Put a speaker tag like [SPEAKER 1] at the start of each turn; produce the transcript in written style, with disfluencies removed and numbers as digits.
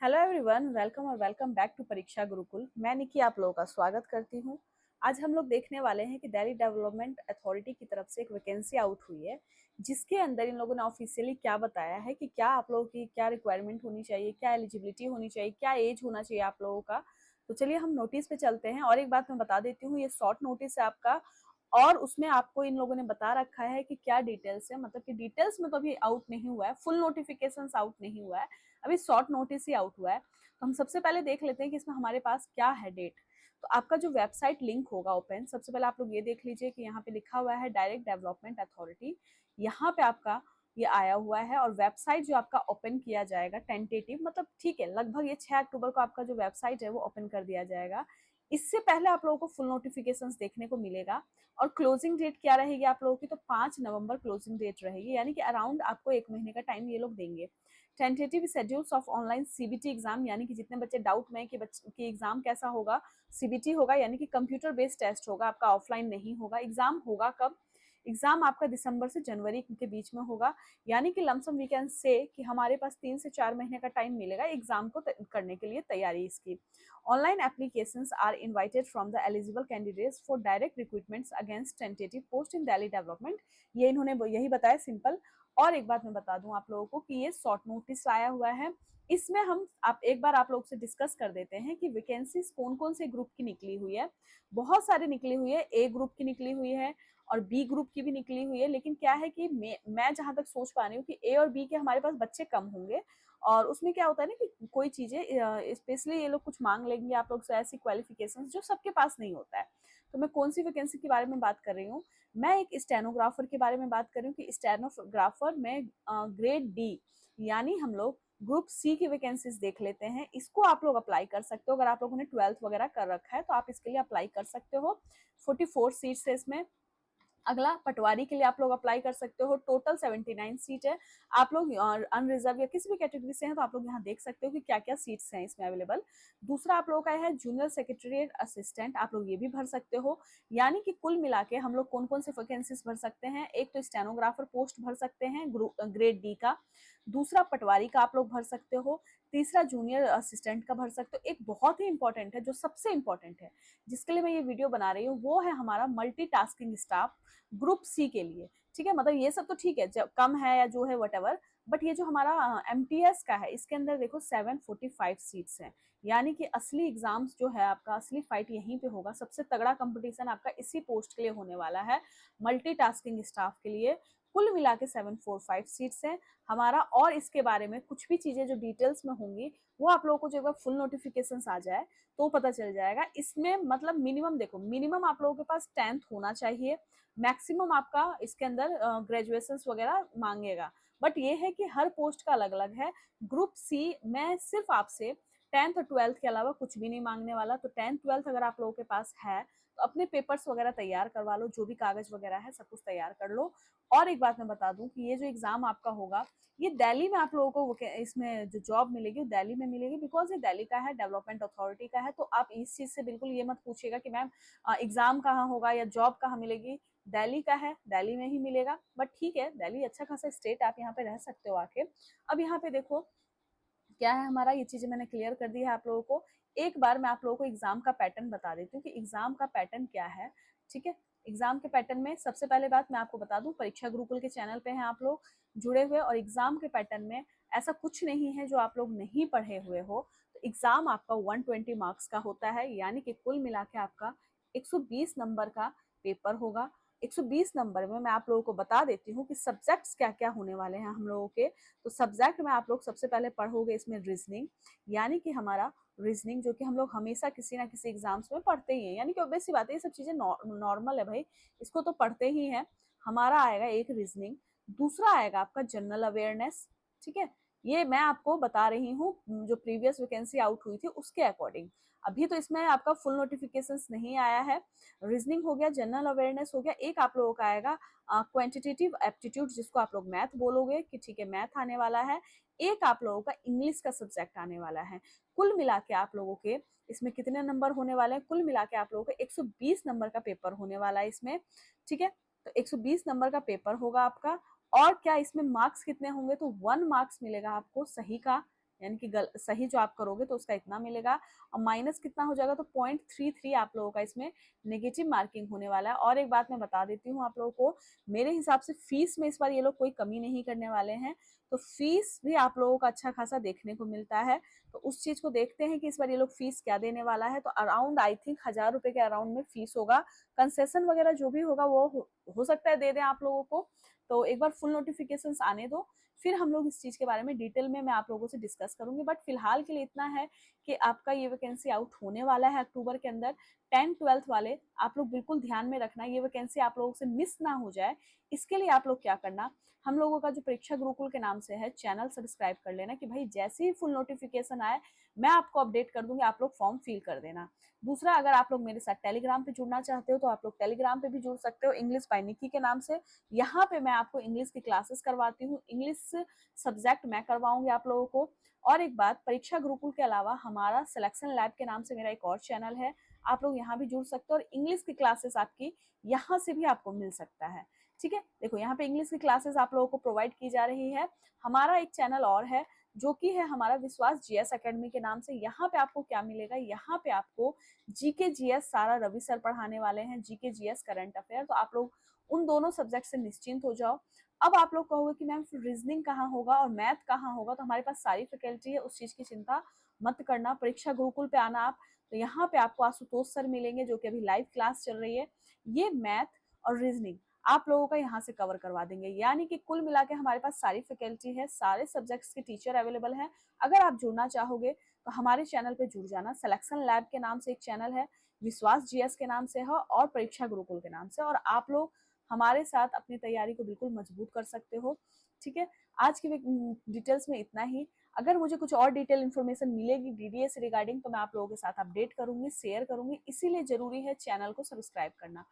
[SPEAKER 1] Hello everyone, welcome और welcome back to परीक्षा गुरुकुल। मैं निकी आप लोगों का स्वागत करती हूँ। आज हम लोग देखने वाले हैं कि दिल्ली डेवलपमेंट अथॉरिटी की तरफ से एक वैकेंसी आउट हुई है, जिसके अंदर इन लोगों ने ऑफिशियली क्या बताया है कि क्या आप लोगों की क्या रिक्वायरमेंट होनी चाहिए, क्या एलिजिबिलिटी होनी चाहिए, क्या एज होना चाहिए आप लोगों का। तो चलिए हम नोटिस पे चलते हैं। और एक बात मैं बता देती हूँ, ये शॉर्ट नोटिस है आपका, और उसमें आपको इन लोगों ने बता रखा है कि क्या डिटेल्स है। मतलब कि डिटेल्स में तो अभी आउट नहीं हुआ है, फुल नोटिफिकेशन आउट नहीं हुआ है, अभी शॉर्ट नोटिस ही आउट हुआ है। तो हम सबसे पहले देख लेते हैं कि इसमें हमारे पास क्या है डेट। तो आपका जो वेबसाइट लिंक होगा ओपन, सबसे पहले आप लोग ये देख लीजिए कि यहाँ पे लिखा हुआ है डायरेक्ट डेवलपमेंट अथॉरिटी। यहाँ पे आपका ये आया हुआ है, और वेबसाइट जो आपका ओपन किया जाएगा टेंटेटिव, मतलब ठीक है, लगभग ये 6 अक्टूबर को आपका जो वेबसाइट है वो ओपन कर दिया जाएगा। इससे पहले आप लोगों को फुल नोटिफिकेशंस देखने को मिलेगा। और क्लोजिंग डेट क्या रहेगी आप लोगों की, तो 5 नवंबर क्लोजिंग डेट रहेगी, यानी कि अराउंड आपको 1 महीने का टाइम ये लोग देंगे। Tentative schedules of online CBT exam, यानी कि जितने बच्चे डाउट में कि एग्जाम कैसा होगा, सीबीटी होगा, यानी कि कंप्यूटर बेस्ड टेस्ट होगा आपका, ऑफलाइन नहीं होगा। एग्जाम होगा कब, एग्जाम आपका दिसंबर से जनवरी के बीच में होगा, यानी कि लमसम वी कैन से कि हमारे पास 3 से 4 महीने का टाइम मिलेगा एग्जाम को करने के लिए, तैयारी इसकी। Online applications are invited from the eligible candidates for direct recruitments against tentative post in Delhi development. ये इन्होंने यही बताया, सिंपल। और एक बात मैं बता दूं आप लोगों को कि ये शॉर्ट नोटिस आया हुआ है। इसमें हम आप एक बार आप लोग से डिस्कस कर देते हैं कि वैकेंसीज कौन कौन से ग्रुप की निकली हुई है। बहुत सारी निकली हुई है, ए ग्रुप की निकली हुई है और बी ग्रुप की भी निकली हुई है। लेकिन क्या है कि मैं जहां तक सोच पा रही हूँ कि ए और बी के हमारे पास बच्चे कम होंगे, और उसमें क्या होता है ना कि कोई चीजें स्पेशली ये लोग कुछ मांग लेंगे आप लोग से ऐसी क्वालिफिकेशंस जो सबके पास नहीं होता है। तो मैं कौन सी वैकेंसी के बारे में बात कर रही हूँ, मैं एक स्टेनोग्राफर के बारे में बात कर रही हूँ कि स्टेनोग्राफर में ग्रेड डी, यानी हम लोग ग्रुप सी की वैकेंसीज देख लेते हैं। इसको आप लोग अप्लाई कर सकते हो, अगर आप लोगों ने 12th वगैरह कर रखा है तो आप इसके लिए अप्लाई कर सकते हो। 44 सीट्स है इसमें। अगला पटवारी के लिए आप लोग अप्लाई कर सकते हो, टोटल 79 सीट है। आप लोग अनरिजर्व या किसी भी कैटेगरी से हैं तो आप लोग यहाँ देख सकते हो कि क्या क्या सीट्स हैं इसमें अवेलेबल। दूसरा आप लोगों का है जूनियर सेक्रेटरीट असिस्टेंट, आप लोग ये भी भर सकते हो। यानी कि कुल मिला के हम लोग कौन कौन से वैकेंसीज भर सकते हैं, एक तो स्टेनोग्राफर पोस्ट भर सकते हैं ग्रेड डी का, दूसरा पटवारी का आप लोग भर सकते हो, तीसरा जूनियर असिस्टेंट का भर सकते हो। एक बहुत ही इंपॉर्टेंट है, जो सबसे इंपॉर्टेंट है, जिसके लिए मैं ये वीडियो बना रही हूँ, वो है हमारा मल्टीटास्किंग स्टाफ ग्रुप सी के लिए। ठीक है, मतलब ये सब तो ठीक है, जब कम है या जो है वट, बट ये जो हमारा एमटीएस का है, इसके अंदर देखो 745 सीट्स हैं। यानी कि असली एग्जाम्स जो है आपका, असली फाइट यहीं पे होगा। सबसे तगड़ा कंपटीशन आपका इसी पोस्ट के लिए होने वाला है, मल्टीटास्किंग स्टाफ के लिए। कुल मिला के 745 सीट्स हैं हमारा। और इसके बारे में कुछ भी चीजें जो डिटेल्स में होंगी, वो आप लोगों को जो एक बार फुल नोटिफिकेशन आ जाए तो पता चल जाएगा। इसमें मतलब मिनिमम देखो, मिनिमम आप लोगों के पास 10th होना चाहिए, मैक्सिमम आपका इसके अंदर ग्रेजुएशन वगैरह मांगेगा। बट ये है कि हर पोस्ट का अलग अलग है। ग्रुप सी में सिर्फ आपसे 10th और 12th के अलावा कुछ भी नहीं मांगने वाला। तो 10th 12th अगर आप लोगों के पास है तो अपने पेपर्स वगैरह तैयार करवा लो, जो भी कागज वगैरह है सब कुछ तैयार कर लो। और एक बात मैं बता दूं कि ये जो एग्जाम आपका होगा, ये दिल्ली में आप लोगों को इसमें जो जॉब मिलेगी वो दिल्ली में मिलेगी, बिकॉज ये दिल्ली का है, डेवलपमेंट अथॉरिटी का है। तो आप इस चीज से बिल्कुल ये मत पूछिएगा कि मैम एग्जाम कहाँ होगा या जॉब कहाँ मिलेगी। दिल्ली का है, दिल्ली में ही मिलेगा। बट ठीक है, दिल्ली अच्छा खासा स्टेट, आप यहाँ पे रह सकते हो आके। अब यहाँ पे देखो क्या है हमारा, ये चीजें मैंने क्लियर कर दी है आप लोगों को। एक बार मैं आप लोगों को एग्जाम का पैटर्न बता देती हूँ कि एग्जाम का पैटर्न क्या है। ठीक है, एग्जाम के पैटर्न में सबसे पहले बात मैं आपको बता दूं, परीक्षा गुरुकुल के चैनल पे हैं आप लोग जुड़े हुए, और एग्जाम के पैटर्न में ऐसा कुछ नहीं है जो आप लोग नहीं पढ़े हुए हो। तो एग्जाम आपका 120 मार्क्स का होता है, यानी कि कुल मिला के आपका 120 नंबर का पेपर होगा। 120 नंबर में मैं आप लोगों को बता देती हूँ कि सब्जेक्ट्स क्या क्या होने वाले हैं हम लोगों के। तो सब्जेक्ट में आप लोग सबसे पहले पढ़ोगे इसमें रीजनिंग, यानी कि हमारा रीजनिंग जो कि हम लोग हमेशा किसी ना किसी एग्जाम्स में पढ़ते ही हैं, यानी कि ऑब्वियस सी बात है, ये सब चीजें नॉर्मल है भाई, इसको तो पढ़ते ही हैं। हमारा आएगा एक रीजनिंग, दूसरा आएगा आपका जनरल अवेयरनेस। ठीक है, ये मैं आपको बता रही हूँ जो प्रीवियस वैकेंसी आउट हुई थी उसके अकॉर्डिंग। अभी तो इसमें आपका फुल नोटिफिकेशन नहीं आया है। रीजनिंग हो गया, जनरल अवेयरनेस हो गया, एक आप लोगों का आएगा क्वांटिटेटिव एप्टीट्यूड, जिसको आप लोग मैथ बोलोगे कि ठीक है मैथ आने वाला है। एक आप लोगों का इंग्लिश का सब्जेक्ट आने वाला है। कुल मिला के आप लोगों के इसमें कितने नंबर होने वाले हैं, कुल मिला के आप लोगों को 120 नंबर का पेपर होने वाला है इसमें। ठीक है, तो 120 नंबर का पेपर होगा आपका। और क्या इसमें मार्क्स कितने होंगे, तो 1 मार्क्स मिलेगा आपको सही का, यानी कि सही जो आप करोगे तो उसका इतना मिलेगा, और माइनस कितना हो जाएगा, तो 0.33 आप लोगों का इसमें नेगेटिव मार्किंग होने वाला है। और एक बात मैं बता देती हूँ आप लोगों को, मेरे हिसाब से फीस में इस बार ये लोग कोई कमी नहीं करने वाले हैं, तो फीस भी आप लोगों का अच्छा खासा देखने को मिलता है। तो उस चीज को देखते हैं कि इस बार ये लोग फीस क्या देने वाला है। तो अराउंड आई थिंक 1000 रुपए के अराउंड में फीस होगा। कंसेशन वगैरह जो भी होगा वो हो सकता है दे दें आप लोगों को। तो एक बार फुल नोटिफिकेशंस आने दो, फिर हम लोग इस चीज के बारे में डिटेल में मैं आप लोगों से डिस्कस करूंगी। बट फिलहाल के लिए इतना है कि आपका ये वैकेंसी आउट होने वाला है अक्टूबर के अंदर। 10th 12th वाले आप लोग बिल्कुल ध्यान में रखना, ये वैकेंसी आप लोगों से मिस ना हो जाए। इसके लिए आप लोग क्या करना, हम लोगों का जो परीक्षा गुरुकुल के नाम से है चैनल सब्सक्राइब कर लेना, कि भाई जैसे ही फुल नोटिफिकेशन आए मैं आपको अपडेट कर दूंगी, आप लोग फॉर्म फिल कर देना। दूसरा, अगर आप लोग मेरे साथ टेलीग्राम पे जुड़ना चाहते हो तो आप लोग टेलीग्राम पे भी जुड़ सकते हो, इंग्लिश बाय निकी के नाम से। यहाँ पे मैं आपको इंग्लिश की क्लासेस करवाती हूँ, इंग्लिश सब्जेक्ट मैं करवाऊंगी आप लोगों को। और एक बात, परीक्षा गुरुकुल के अलावा हमारा सिलेक्शन लैब के नाम से मेरा एक और चैनल है, आप लोग यहाँ भी जुड़ सकते हो, और इंग्लिश की क्लासेस आपकी यहाँ से भी आपको मिल सकता है। ठीक है, देखो यहाँ पे इंग्लिश की क्लासेस आप लोगों को प्रोवाइड की जा रही है। हमारा एक चैनल और है जो कि है हमारा विश्वास जीएस एकेडमी के नाम से। यहाँ पे आपको क्या मिलेगा, यहाँ पे आपको जीके जीएस सारा रवि सर पढ़ाने वाले हैं, जीके जीएस करंट अफेयर। तो आप लोग उन दोनों सब्जेक्ट से निश्चिंत हो जाओ। अब आप लोग कहोगे कि मैम फिर रीजनिंग कहाँ होगा और मैथ कहाँ होगा, तो हमारे पास सारी फैकल्टी है, उस चीज की चिंता मत करना। परीक्षा गुरुकुल पे आना आप, तो यहाँ पे आपको आशुतोष सर मिलेंगे जो कि अभी लाइव क्लास चल रही है। ये मैथ और रीजनिंग आप लोगों का यहाँ से कवर करवा देंगे, यानी कि कुल मिला के हमारे पास सारी फैकल्टी है, सारे सब्जेक्ट्स के टीचर अवेलेबल हैं। अगर आप जुड़ना चाहोगे तो हमारे चैनल पे जुड़ जाना। सिलेक्शन लैब के नाम से एक चैनल है, विश्वास जीएस के नाम से है, और परीक्षा गुरुकुल के नाम से, और आप लोग हमारे साथ अपनी तैयारी को बिल्कुल मजबूत कर सकते हो। ठीक है, आज की डिटेल्स में इतना ही। अगर मुझे कुछ और डिटेल इन्फॉर्मेशन मिलेगी डीडीए से रिगार्डिंग तो मैं आप लोगों के साथ अपडेट करूंगी, शेयर करूंगी, इसीलिए जरूरी है चैनल को सब्सक्राइब करना।